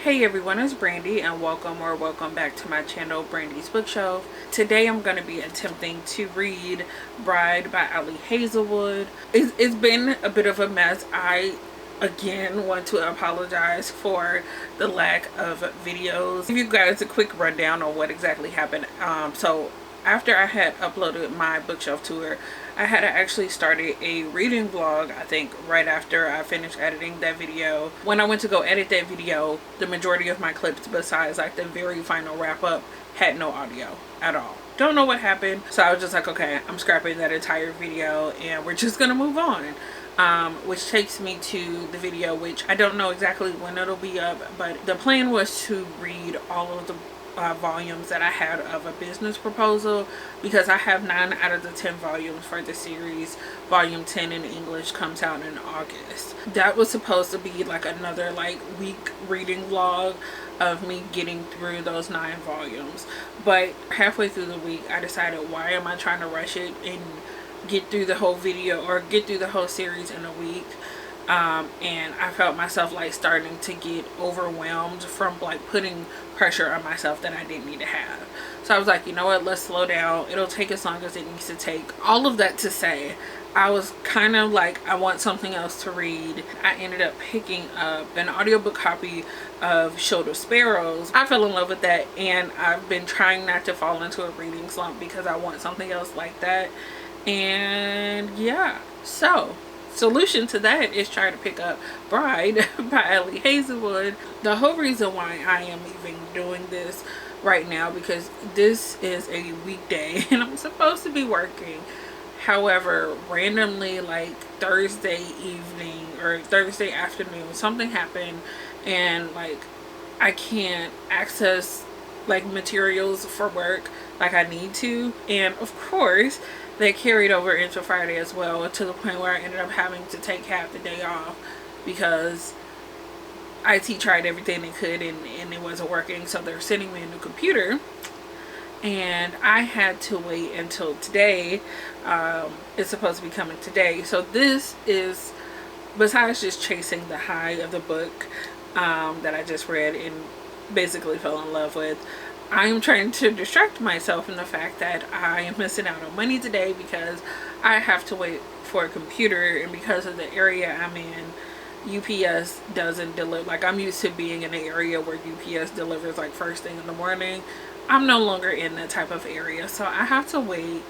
Hey everyone, it's Brandy and welcome back to my channel, Brandy's Bookshelf. Today I'm going to be attempting to read Bride by Ali Hazelwood. It's been a bit of a mess. I again want to apologize for the lack of videos. Give you guys a quick rundown on what exactly happened. So after I had uploaded my bookshelf tour, I had actually started a reading vlog, I think right after I finished editing that video. When I went to go edit that video, the majority of my clips, besides like the very final wrap up, had no audio at all. Don't know what happened. So I was just like, okay, I'm scrapping that entire video and we're just gonna move on. Which takes me to the video, which I don't know exactly when it'll be up, but the plan was to read all of the volumes that I had of A Business Proposal, because I have 9 out of the 10 volumes for the series. Volume 10 in English comes out in August. That was supposed to be like another like week reading vlog of me getting through those 9 volumes, but halfway through the week I decided, why am I trying to rush it and get through the whole video or get through the whole series in a week? And I felt myself like starting to get overwhelmed from like putting pressure on myself that I didn't need to have. So I was like, you know what, let's slow down. It'll take as long as it needs to take. All of that to say, I was kind of like, I want something else to read. I ended up picking up an audiobook copy of Shoulder Sparrows. I fell in love with that, and I've been trying not to fall into a reading slump because I want something else like that. And yeah, so solution to that is try to pick up Bride by Ali Hazelwood. The whole reason why I am even doing this right now, because this is a weekday and I'm supposed to be working. However, randomly like Thursday evening or Thursday afternoon, something happened and like I can't access like materials for work like I need to, and of course they carried over into Friday as well, to the point where I ended up having to take half the day off because IT tried everything they could and it wasn't working. So they're sending me a new computer and I had to wait until today. It's supposed to be coming today. So this is, besides just chasing the high of the book that I just read and basically fell in love with, I am trying to distract myself from the fact that I am missing out on money today because I have to wait for a computer, and because of the area I'm in, UPS doesn't deliver. Like, I'm used to being in an area where UPS delivers like first thing in the morning. I'm no longer in that type of area, so I have to wait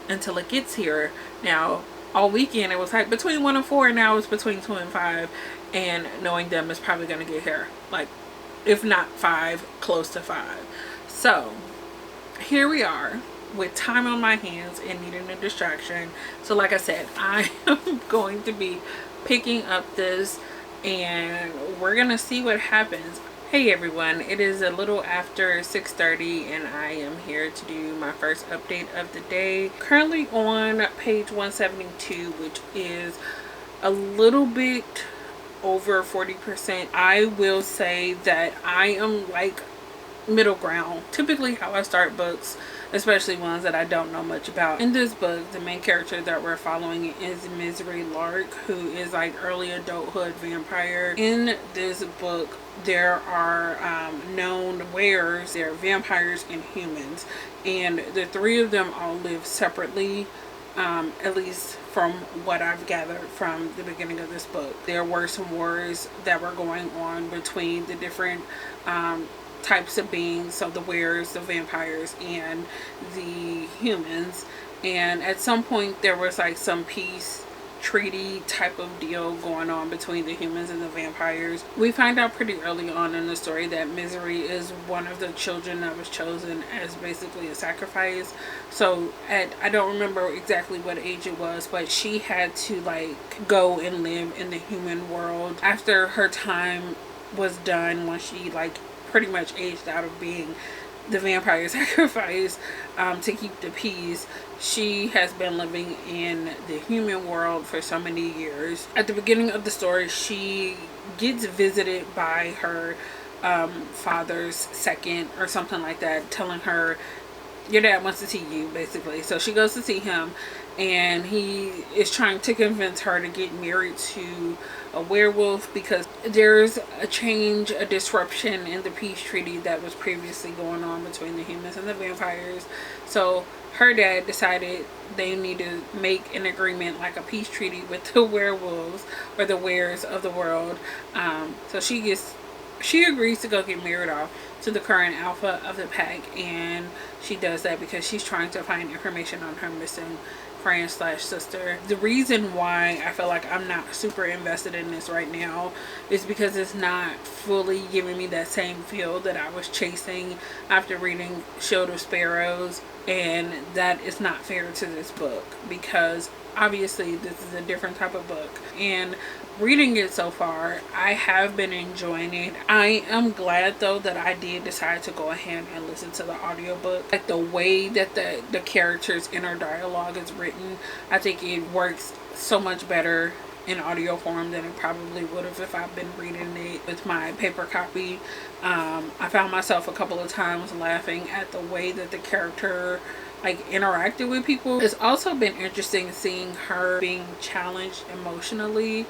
until it gets here. Now, all weekend it was like between 1 and 4, and now it's between 2 and 5, and knowing them is probably going to get here like, if not 5, close to 5. So here we are with time on my hands and needing a distraction. So like I said, I am going to be picking up this and we're gonna see what happens. Hey everyone, it is a little after 6:30 and I am here to do my first update of the day. Currently on page 172, which is a little bit over 40%. I will say that I am like middle ground. Typically how I start books, especially ones that I don't know much about. In this book, the main character that we're following is Misery Lark, who is like early adulthood vampire. In this book there are known wares. There are vampires and humans, and the 3 of them all live separately, at least from what I've gathered from the beginning of this book. There were some wars that were going on between the different types of beings, so the wares, the vampires, and the humans, and at some point there was like some peace treaty type of deal going on between the humans and the vampires. We find out pretty early on in the story that Misery is one of the children that was chosen as basically a sacrifice. So I don't remember exactly what age it was, but she had to like go and live in the human world after her time was done, when she like pretty much aged out of being the vampire sacrifice to keep the peace. She has been living in the human world for so many years. At the beginning of the story, she gets visited by her father's second or something like that, telling her, your dad wants to see you, basically. So she goes to see him, and he is trying to convince her to get married to a werewolf because there's a disruption in the peace treaty that was previously going on between the humans and the vampires. So her dad decided they need to make an agreement, like a peace treaty with the werewolves or the wares of the world. So she agrees to go get married off to the current alpha of the pack, and she does that because she's trying to find information on her missing friend slash sister. The reason why I feel like I'm not super invested in this right now is because it's not fully giving me that same feel that I was chasing after reading Shield of Sparrows, and that is not fair to this book because obviously this is a different type of book, and reading it so far, I have been enjoying it. I am glad though that I did decide to go ahead and listen to the audiobook. Like the way that the characters' inner dialogue is written, I think it works so much better in audio form than it probably would have if I've been reading it with my paper copy. I found myself a couple of times laughing at the way that the character interacted with people. It's also been interesting seeing her being challenged emotionally.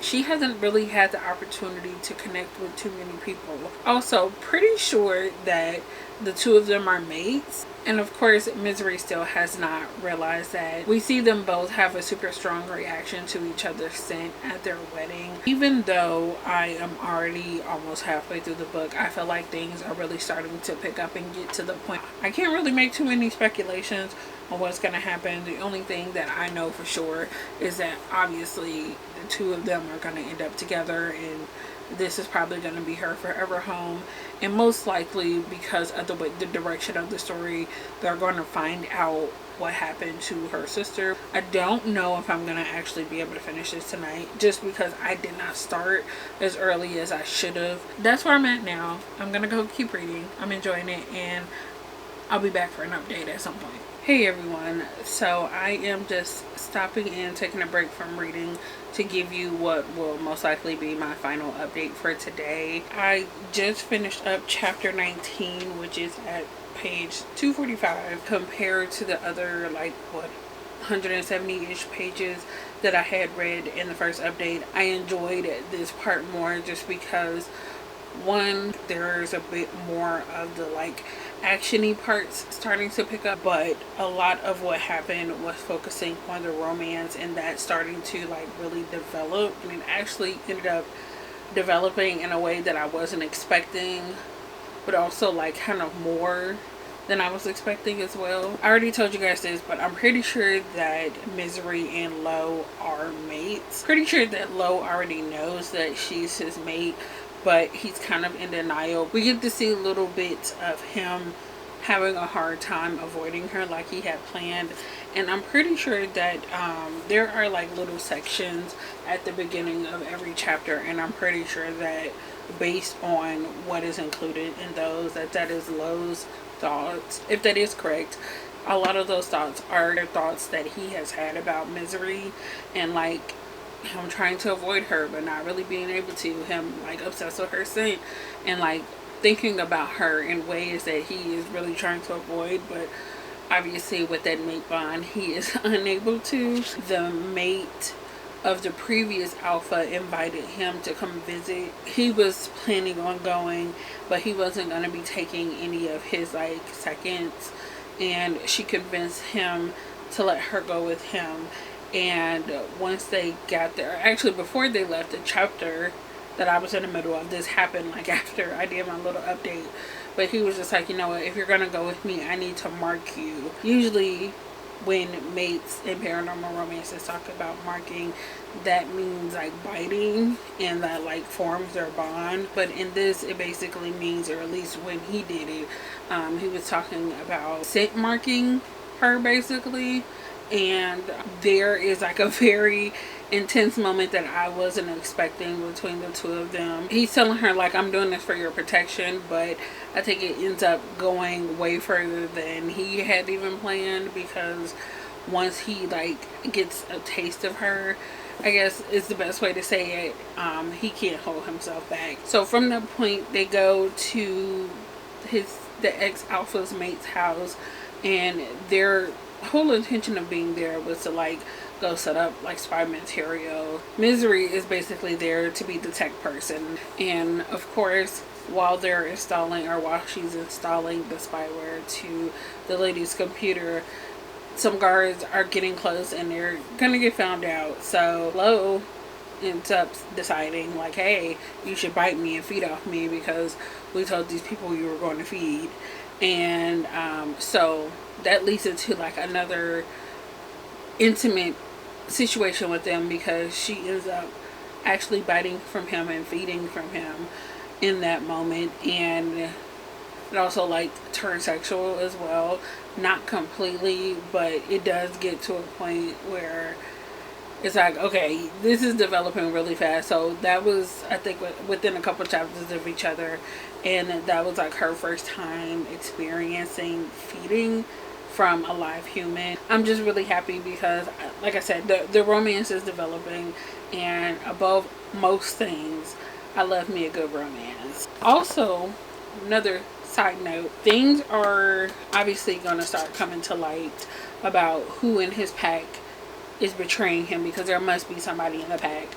She hasn't really had the opportunity to connect with too many people. Also, pretty sure that the two of them are mates. And of course, Misery still has not realized that. We see them both have a super strong reaction to each other's scent at their wedding. Even though I am already almost halfway through the book, I feel like things are really starting to pick up and get to the point. I can't really make too many speculations on what's going to happen. The only thing that I know for sure is that obviously the two of them are going to end up together, and this is probably going to be her forever home. And most likely, because of the direction of the story, they're going to find out what happened to her sister. I don't know if I'm going to actually be able to finish this tonight, just because I did not start as early as I should have. That's where I'm at now. I'm going to go keep reading. I'm enjoying it, and I'll be back for an update at some point. Hey everyone, so I am just stopping in, taking a break from reading to give you what will most likely be my final update for today. I just finished up chapter 19, which is at page 245, compared to the other 170-ish pages that I had read in the first update. I enjoyed this part more just because, one, there's a bit more of the actiony parts starting to pick up, but a lot of what happened was focusing on the romance, and that starting to really develop, and it actually ended up developing in a way that I wasn't expecting, but also kind of more than I was expecting as well. I already told you guys this, but I'm pretty sure that Misery and Lo are mates. Pretty sure that Lo already knows that she's his mate, but he's kind of in denial. We get to see little bits of him having a hard time avoiding her like he had planned, and I'm pretty sure that there are little sections at the beginning of every chapter, and I'm pretty sure that based on what is included in those, that is Lo's thoughts. If that is correct, a lot of those thoughts are thoughts that he has had about Misery, and him trying to avoid her but not really being able to, him obsessed with her scent, and thinking about her in ways that he is really trying to avoid, but obviously with that mate bond he is unable to. The mate of the previous alpha invited him to come visit. He was planning on going, but he wasn't going to be taking any of his seconds, and she convinced him to let her go with him. And once they got there, actually before they left, the chapter that I was in the middle of, this happened after I did my little update, but he was just you know what, if you're gonna go with me, I need to mark you. Usually when mates in paranormal romances talk about marking, that means biting, and that forms their bond. But in this, it basically means, or at least when he did it, he was talking about scent marking her basically. And there is a very intense moment that I wasn't expecting between the two of them. He's telling her I'm doing this for your protection, but I think it ends up going way further than he had even planned, because once he gets a taste of her, I guess is the best way to say it, he can't hold himself back. So from that point, they go to the ex-alpha's mate's house, and they're whole intention of being there was to like go set up like spy material. Misery is basically there to be the tech person, and of course while they're installing, or while she's installing the spyware to the lady's computer, some guards are getting close and they're gonna get found out. So Lo ends up deciding like, hey, you should bite me and feed off me because we told these people you were going to feed. And so that leads into like another intimate situation with them, because she ends up actually biting from him and feeding from him in that moment. And it also like turns sexual as well, not completely, but it does get to a point where it's like, okay, this is developing really fast. So that was, I think, within a couple chapters of each other, and that was like her first time experiencing feeding from a live human. I'm just really happy because, like I said, the romance is developing, and above most things, I love me a good romance. Also, another side note, things are obviously going to start coming to light about who in his pack is betraying him, because there must be somebody in the pack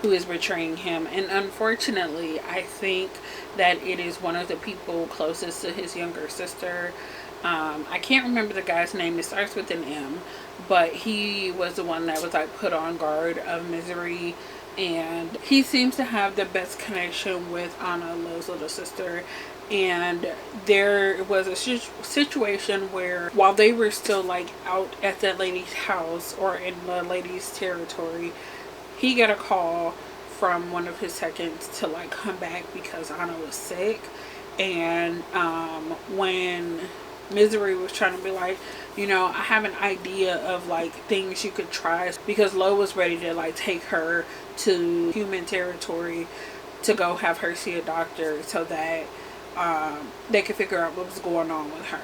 who is betraying him. And unfortunately, I think that it is one of the people closest to his younger sister. I can't remember the guy's name. It starts with an M, but he was the one that was like put on guard of Misery, and he seems to have the best connection with Anna, Lo's little sister. And there was a situation where while they were still like out at that lady's house or in the lady's territory, he got a call from one of his seconds to like come back because Anna was sick. And when Misery was trying to be like, you know, I have an idea of like things you could try, because Lo was ready to like take her to human territory to go have her see a doctor so that they could figure out what was going on with her.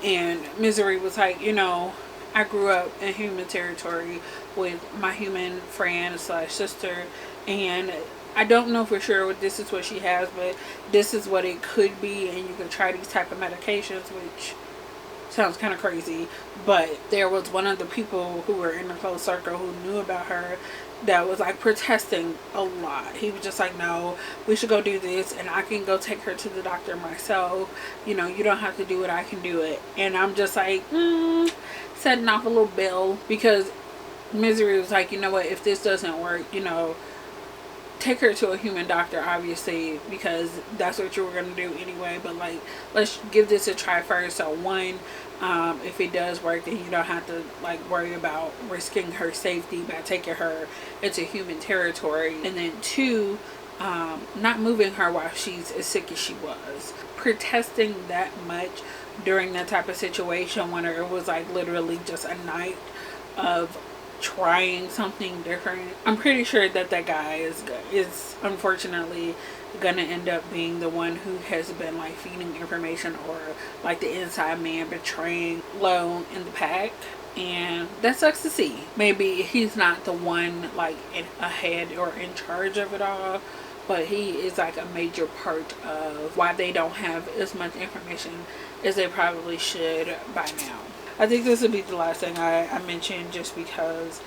And Misery was like, you know, I grew up in human territory with my human friend slash sister, and I don't know for sure what this is what she has, but this is what it could be, and you can try these type of medications, which sounds kind of crazy. But there was one of the people who were in the close circle who knew about her that was like protesting a lot. He was just like, no, we should go do this, and I can go take her to the doctor myself. You know, you don't have to do it, I can do it. And I'm just like, setting off a little bell, because Misery was like, you know what, if this doesn't work, you know, take her to a human doctor, obviously, because that's what you were going to do anyway. But like, let's give this a try first. So one, if it does work, then you don't have to like worry about risking her safety by taking her into human territory. And then two, not moving her while she's as sick as she was. Protesting that much during that type of situation, when it was like literally just a night of trying something different. I'm pretty sure that that guy is unfortunately gonna end up being the one who has been like feeding information, or like the inside man betraying Lo in the pack. And that sucks to see. Maybe he's not the one like ahead or in charge of it all, but he is like a major part of why they don't have as much information as they probably should by now. I think this would be the last thing I mentioned, just because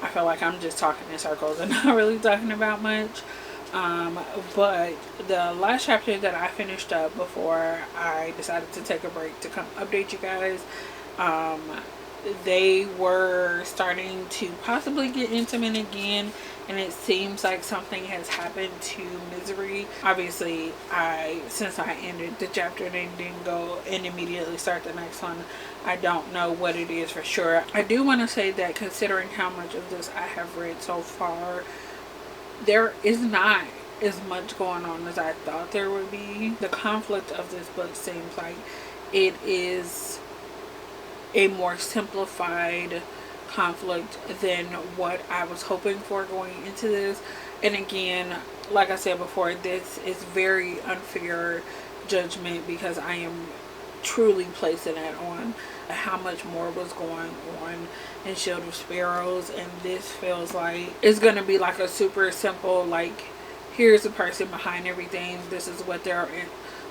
I feel like I'm just talking in circles and not really talking about much. But the last chapter that I finished up before I decided to take a break to come update you guys, they were starting to possibly get intimate again, and it seems like something has happened to Misery. Obviously, since I ended the chapter and didn't go and immediately start the next one, I don't know what it is for sure. I do want to say that considering how much of this I have read so far, there is not as much going on as I thought there would be. The conflict of this book seems like it is a more simplified conflict than what I was hoping for going into this. And again, like I said before, this is very unfair judgment, because I am truly placing that on how much more was going on in Shield of Sparrows, and this feels like it's gonna be like a super simple, like, here's the person behind everything, this is what they're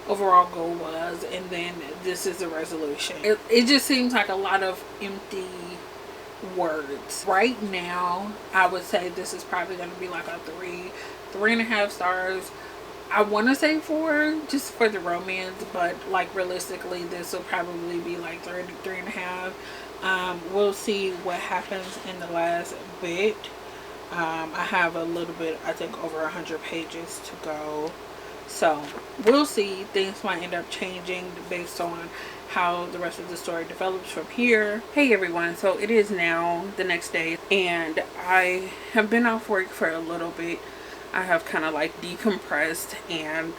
overall goal was, and then this is the resolution. It just seems like a lot of empty words. Right now, I would say this is probably going to be like a 3.5 stars. I want to say 4 just for the romance, but like realistically this will probably be like 3.5. We'll see what happens in the last bit. I have a little bit, I think over 100 pages to go, so we'll see. Things might end up changing based on how the rest of the story develops from here. Hey everyone, so it is now the next day and I have been off work for a little bit. I have kind of like decompressed and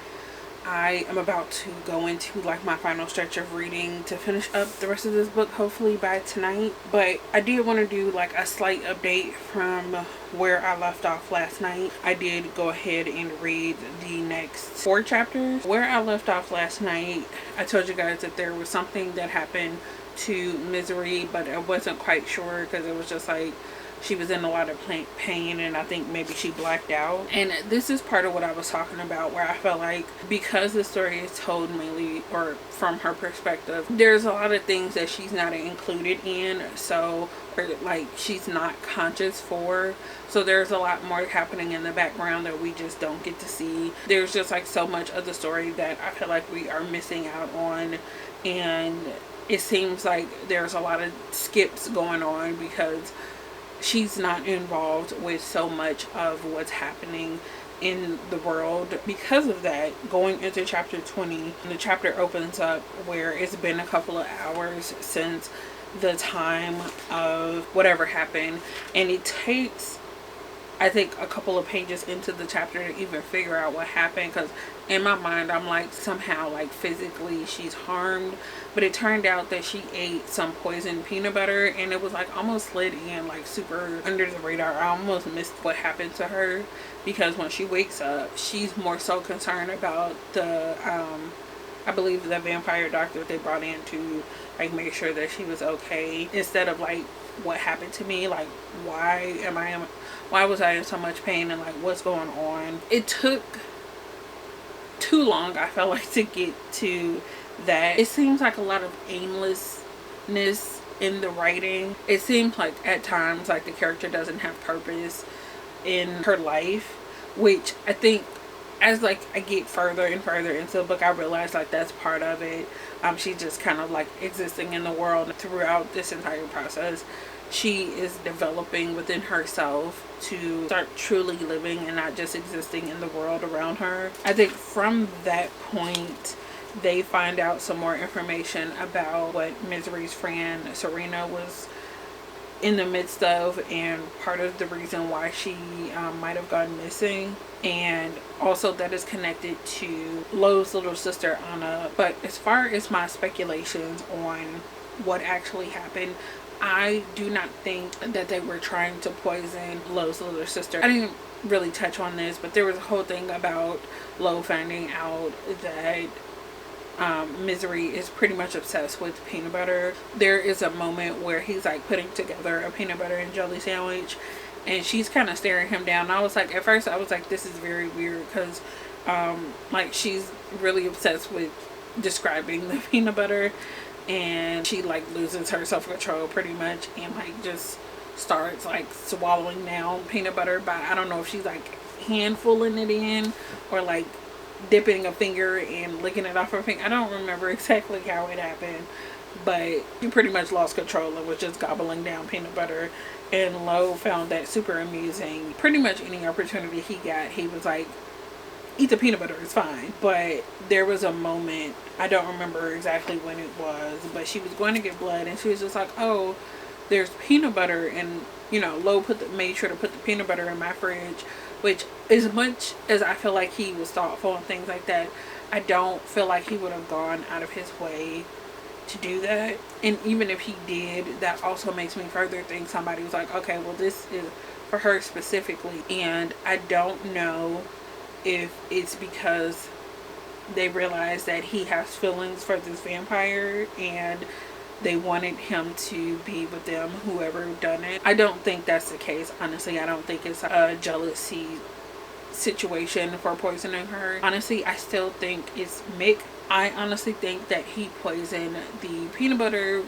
I am about to go into like my final stretch of reading to finish up the rest of this book, hopefully by tonight. But I did want to do like a slight update from where I left off last night. I did go ahead and read the next 4 chapters. Where I left off last night, I told you guys that there was something that happened to Misery, but I wasn't quite sure because it was just like she was in a lot of pain and I think maybe she blacked out. And this is part of what I was talking about, where I felt like because the story is told mainly or from her perspective, there's a lot of things that she's not included in, so, or like she's not conscious for. So there's a lot more happening in the background that we just don't get to see. There's just like so much of the story that I feel like we are missing out on, and it seems like there's a lot of skips going on because she's not involved with so much of what's happening in the world. Because of that, going into chapter 20, the chapter opens up where it's been a couple of hours since the time of whatever happened, and it takes, I think, a couple of pages into the chapter to even figure out what happened, because in my mind I'm like somehow like physically she's harmed, but it turned out that she ate some poisoned peanut butter and it was like almost slid in like super under the radar. I almost missed what happened to her because when she wakes up she's more so concerned about the I believe the vampire doctor they brought in to like make sure that she was okay, instead of like what happened to me, like why was I in so much pain and like what's going on. It took too long, I felt like, to get to that. It seems like a lot of aimlessness in the writing. It seems like at times like the character doesn't have purpose in her life, which I think as like I get further and further into the book I realize like that's part of it. She's just kind of like existing in the world. Throughout this entire process she is developing within herself to start truly living and not just existing in the world around her. I think from that point they find out some more information about what Misery's friend Serena was in the midst of, and part of the reason why she might have gone missing, and also that is connected to Lo's little sister Anna. But as far as my speculations on what actually happened, I do not think that they were trying to poison Lo's little sister. I didn't really touch on this, but there was a whole thing about Lo finding out that Misery is pretty much obsessed with peanut butter. There is a moment where he's like putting together a peanut butter and jelly sandwich and she's kind of staring him down. I was like, at first I was like, this is very weird because like she's really obsessed with describing the peanut butter, and she like loses her self-control pretty much and like just starts like swallowing down peanut butter by, I don't know if she's like handfulling it in or like dipping a finger and licking it off her finger. I don't remember exactly how it happened, but she pretty much lost control and was just gobbling down peanut butter. And Lo found that super amusing. Pretty much any opportunity he got, he was like, eat the peanut butter, it's fine. But there was a moment, I don't remember exactly when it was, but she was going to get blood and she was just like, oh, there's peanut butter, and you know, Lo made sure to put the peanut butter in my fridge. Which, as much as I feel like he was thoughtful and things like that, I don't feel like he would have gone out of his way to do that. And even if he did, that also makes me further think somebody was like, okay, well this is for her specifically. And I don't know if it's because they realized that he has feelings for this vampire and they wanted him to be with them, whoever done it. I don't think that's the case, honestly. I don't think it's a jealousy situation for poisoning her. Honestly, I still think it's Mick. I honestly think that he poisoned the peanut butter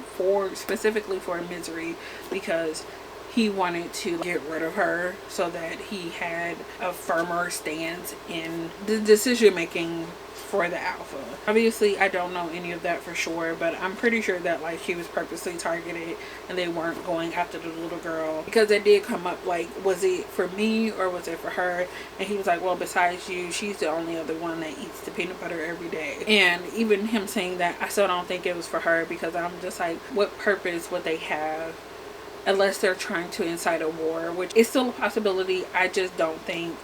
specifically for Misery, because he wanted to get rid of her so that he had a firmer stance in the decision making for the alpha. Obviously, I don't know any of that for sure, but I'm pretty sure that like she was purposely targeted and they weren't going after the little girl, because it did come up like, was it for me or was it for her? And he was like, well, besides you, she's the only other one that eats the peanut butter every day. And even him saying that, I still don't think it was for her, because I'm just like, what purpose would they have unless they're trying to incite a war, which is still a possibility. I just don't think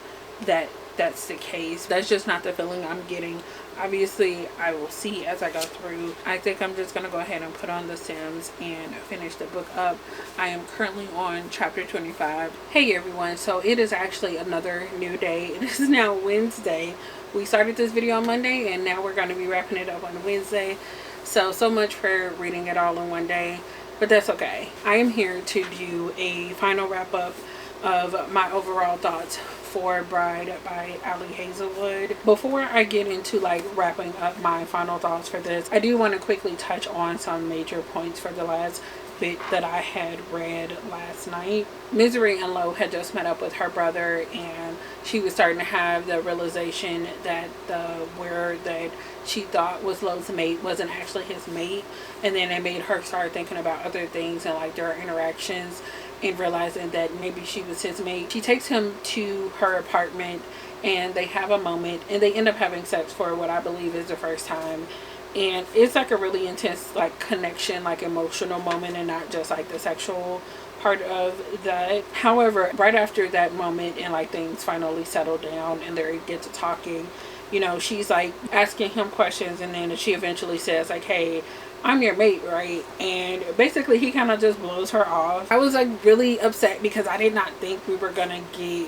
that that's the case. That's just not the feeling I'm getting. Obviously, I will see as I go through. I think I'm just gonna go ahead and put on The Sims and finish the book up. I am currently on chapter 25. Hey everyone, so it is actually another new day. It is now Wednesday. We started this video on Monday and now we're going to be wrapping it up on Wednesday. So much for reading it all in one day, but that's okay. I am here to do a final wrap up of my overall thoughts for Bride by Ali Hazelwood. Before I get into like wrapping up my final thoughts for this, I do want to quickly touch on some major points for the last bit that I had read last night. Misery and Lo had just met up with her brother, and she was starting to have the realization that the wearer that she thought was Lo's mate wasn't actually his mate, and then it made her start thinking about other things and like their interactions, and realizing that maybe she was his mate. She takes him to her apartment and they have a moment and they end up having sex for what I believe is the first time. And it's like a really intense like connection, like emotional moment, and not just like the sexual part of that. However, right after that moment and like things finally settle down and they get to talking, you know, she's like asking him questions, and then she eventually says like, hey, I'm your mate, right? And basically he kind of just blows her off. I was like really upset because I did not think we were gonna get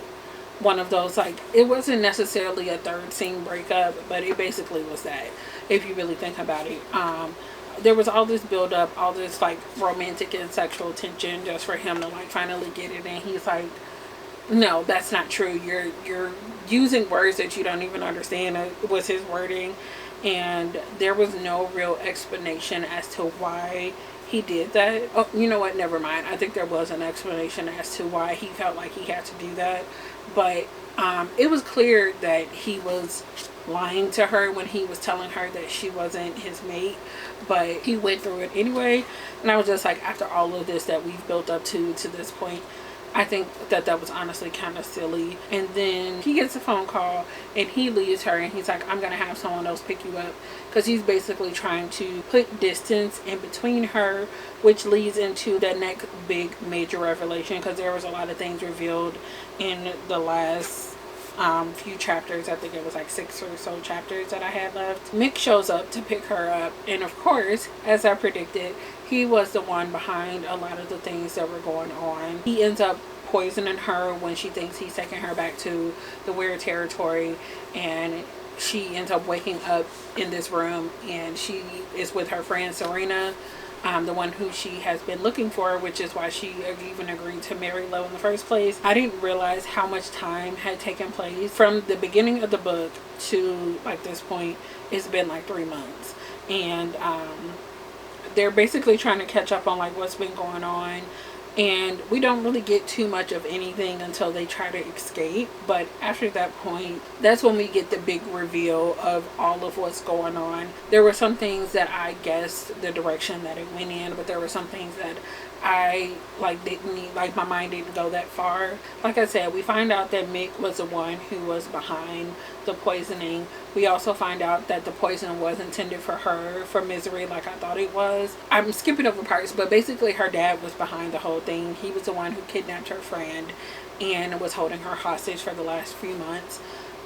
one of those, like, it wasn't necessarily a third scene breakup, but it basically was that, if you really think about it. There was all this build up, all this like romantic and sexual tension just for him to like finally get it, and he's like, no, that's not true, you're using words that you don't even understand, was his wording. And there was no real explanation as to why he did that. Oh, you know what, never mind, I think there was an explanation as to why he felt like he had to do that, but it was clear that he was lying to her when he was telling her that she wasn't his mate, but he went through it anyway. And I was just like, after all of this that we've built up to this point, I think that was honestly kind of silly. And then he gets a phone call and he leaves her and he's like, I'm gonna have someone else pick you up, because he's basically trying to put distance in between her, which leads into the next big major revelation, because there was a lot of things revealed in the last few chapters. I think it was like 6 or so chapters that I had left. Mick shows up to pick her up, and of course, as I predicted, he was the one behind a lot of the things that were going on. He ends up poisoning her when she thinks he's taking her back to the weird territory, and she ends up waking up in this room, and she is with her friend Serena, the one who she has been looking for, which is why she even agreed to marry Lo in the first place. I didn't realize how much time had taken place from the beginning of the book to like this point. It's been like 3 months, and they're basically trying to catch up on like what's been going on, and we don't really get too much of anything until they try to escape. But after that point, that's when we get the big reveal of all of what's going on. There were some things that I guessed the direction that it went in, but there were some things that I like didn't, like my mind didn't go that far. Like I said, we find out that Mick was the one who was behind the poisoning. We also find out that the poison was intended for her, for Misery, like I thought it was. I'm skipping over parts, but basically her dad was behind the whole thing. He was the one who kidnapped her friend and was holding her hostage for the last few months.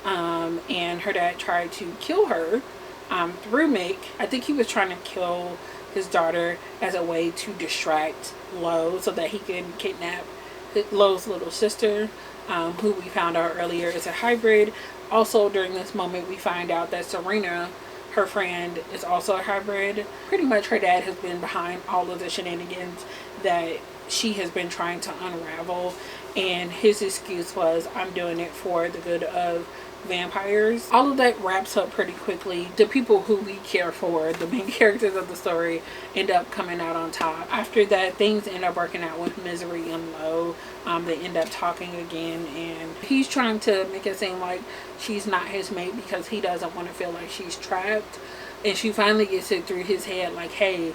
And her dad tried to kill her through Mick. I think he was trying to kill his daughter as a way to distract Lo so that he can kidnap Lo's little sister, who we found out earlier is a hybrid. Also during this moment we find out that Serena, her friend, is also a hybrid. Pretty much her dad has been behind all of the shenanigans that she has been trying to unravel, and his excuse was, I'm doing it for the good of vampires. All of that wraps up pretty quickly. The people who we care for, the main characters of the story, end up coming out on top. After that, things end up working out with Misery and Lo. They end up talking again, and he's trying to make it seem like she's not his mate because he doesn't want to feel like she's trapped. And she finally gets it through his head like, hey,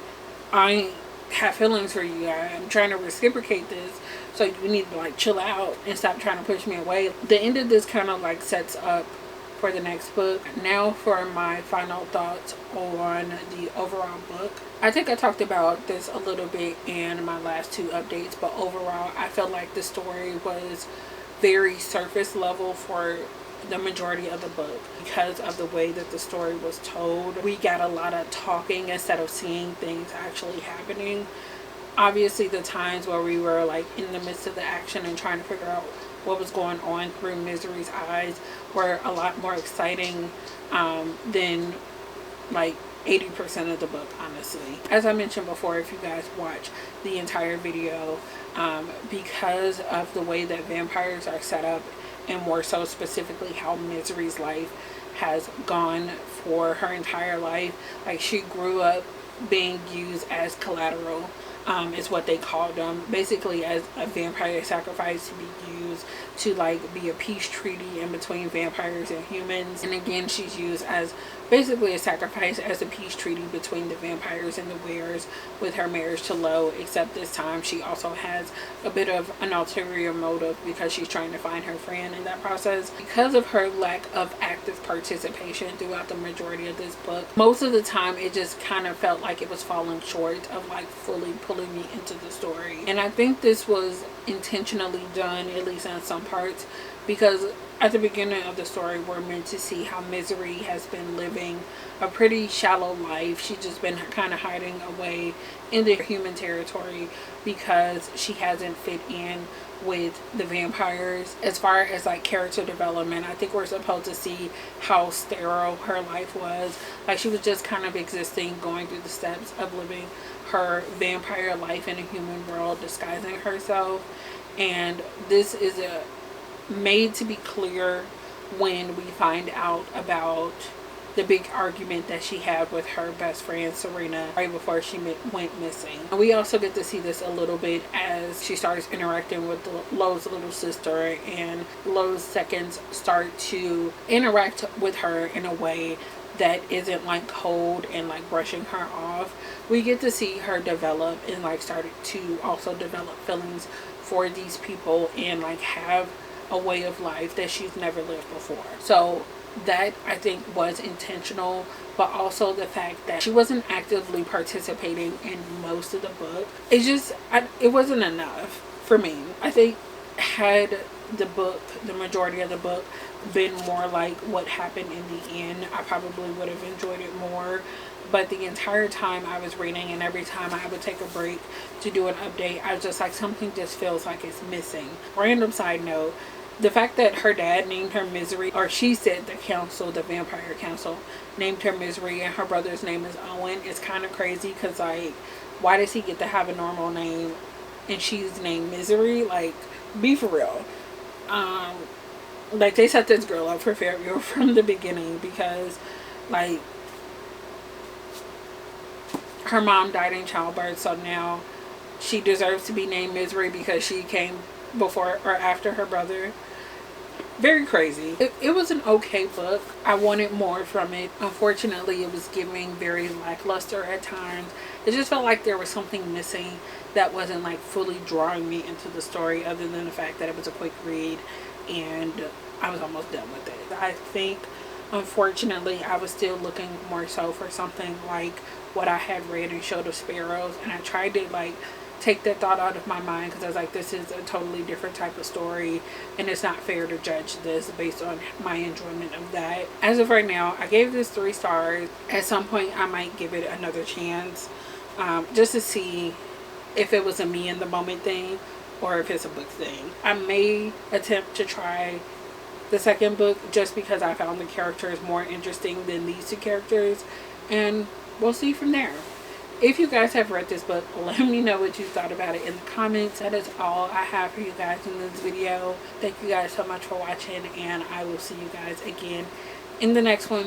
I have feelings for you. I'm trying to reciprocate this, so you need to like chill out and stop trying to push me away. The end of this kind of like sets up for the next book. Now for my final thoughts on the overall book. I think I talked about this a little bit in my last two updates, but overall I felt like the story was very surface level for the majority of the book because of the way that the story was told. We got a lot of talking instead of seeing things actually happening. Obviously the times where we were like in the midst of the action and trying to figure out what was going on through Misery's eyes were a lot more exciting than like 80% of the book, honestly. As I mentioned before, if you guys watch the entire video, because of the way that vampires are set up, and more so specifically how Misery's life has gone for her entire life, like she grew up being used as collateral, is what they called them, basically as a vampire sacrifice to be used to like be a peace treaty in between vampires and humans. And again, she's used as basically a sacrifice as a peace treaty between the vampires and the Wares with her marriage to Lo, except this time she also has a bit of an ulterior motive because she's trying to find her friend in that process. Because of her lack of active participation throughout the majority of this book, most of the time it just kind of felt like it was falling short of like fully pulling me into the story. And I think this was intentionally done, at least in some parts, because at the beginning of the story we're meant to see how Misery has been living a pretty shallow life. She's just been kind of hiding away in the human territory because she hasn't fit in with the vampires. As far as like character development, I think we're supposed to see how sterile her life was. Like she was just kind of existing, going through the steps of living her vampire life in a human world, disguising herself. And this is made to be clear when we find out about the big argument that she had with her best friend Serena right before she went missing. And we also get to see this a little bit as she starts interacting with Lo's little sister, and Lo's seconds start to interact with her in a way that isn't like cold and like brushing her off. We get to see her develop and like started to also develop feelings for these people and like have a way of life that she's never lived before. So that I think was intentional, but also the fact that she wasn't actively participating in most of the book, it wasn't enough for me. I think had the majority of the book been more like what happened in the end, I probably would have enjoyed it more. But the entire time I was reading, and every time I would take a break to do an update, I was just like, something just feels like it's missing. Random side note, the fact that her dad named her Misery, or she said the vampire council named her Misery, and her brother's name is Owen, is kind of crazy because like, why does he get to have a normal name and she's named Misery? Like, be for real. Like they set this girl up for failure from the beginning because like her mom died in childbirth, so now she deserves to be named Misery because she came before or after her brother. Very crazy. It was an okay book. I wanted more from it. Unfortunately, it was giving very lackluster at times. It just felt like there was something missing that wasn't like fully drawing me into the story, other than the fact that it was a quick read and I was almost done with it. I think unfortunately I was still looking more so for something like what I had read in Showed of Sparrows, and I tried to like take that thought out of my mind because I was like, this is a totally different type of story and it's not fair to judge this based on my enjoyment of that. As of right now, I gave this 3 stars. At some point I might give it another chance, just to see if it was a me in the moment thing or if it's a book thing. I may attempt to try the second book just because I found the characters more interesting than these 2 characters, and we'll see from there. If you guys have read this book, let me know what you thought about it in the comments. That is all I have for you guys in this video. Thank you guys so much for watching, and I will see you guys again in the next one.